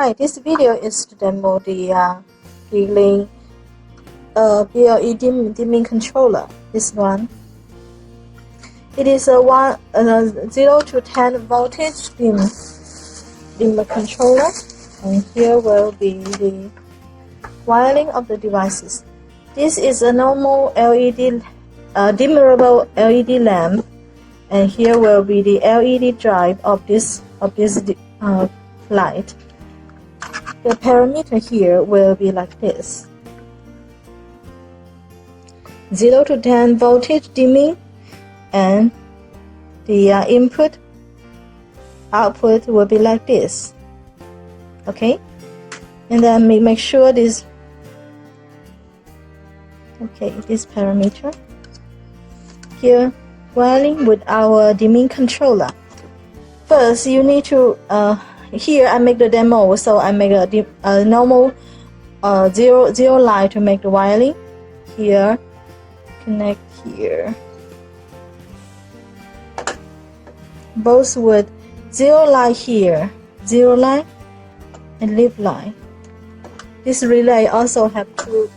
Hi, this video is to demo the BLE dimming controller. This one. It is a 0 to 10 voltage dimmer controller, and here will be the wiring of the devices. This is a normal LED dimmable LED lamp, and here will be the LED drive of this light. The parameter here will be like this: 0 to 10 voltage dimming, and the output will be like this. Okay, and then make sure this parameter here wiring with our dimming controller. First, you need to here I make the demo, so I make a normal zero line to make the wiring. Here, connect here. Both with zero line here, zero line, and leaf line. This relay also have two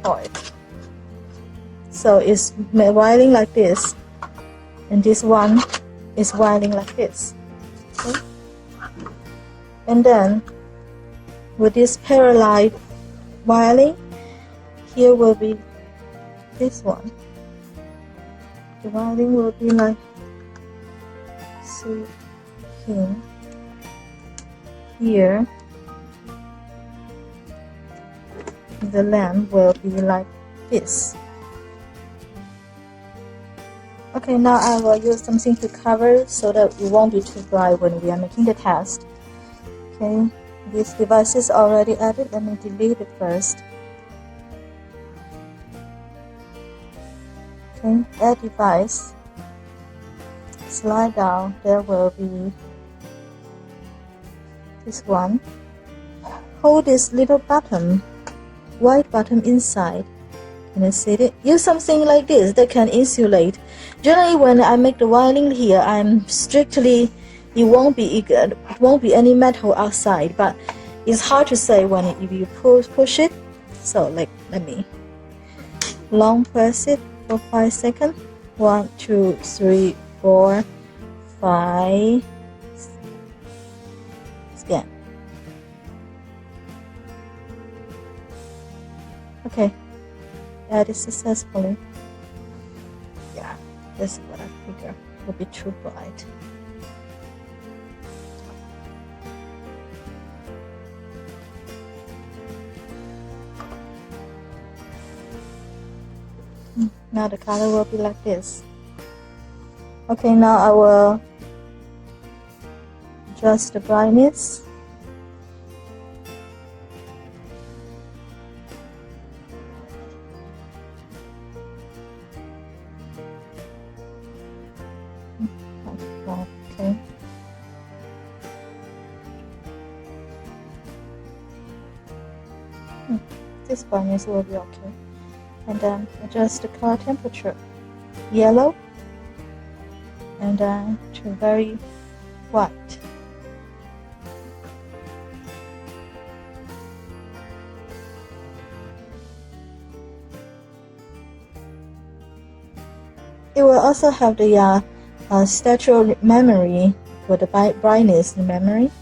points, so it's wiring like this, and this one is wiring like this. Okay? And then with this parallel wiring, here will be this one. The wiring will be like here. The lamp will be like this. Okay, now I will use something to cover so that it won't be too bright when we are making the test. Okay, this device is already added. Let me delete it first. Okay, add device. Slide down. There will be this one. Hold this little button, white button inside. Can you see it? Use something like this that can insulate. Generally, when I make the wiring here, I'm strictly, it won't be any metal outside, but it's hard to say when if you push it. So let me long press it for 5 seconds. 1, 2, 3, 4, 5. Scan. Okay, add it successfully. Yeah, this is what I figure will be too bright. Now the color will be like this. Okay, now I will adjust the brightness. Okay. This brightness will be okay. And then adjust the color temperature, yellow, and then to very white. It will also have the statue memory with the brightness memory.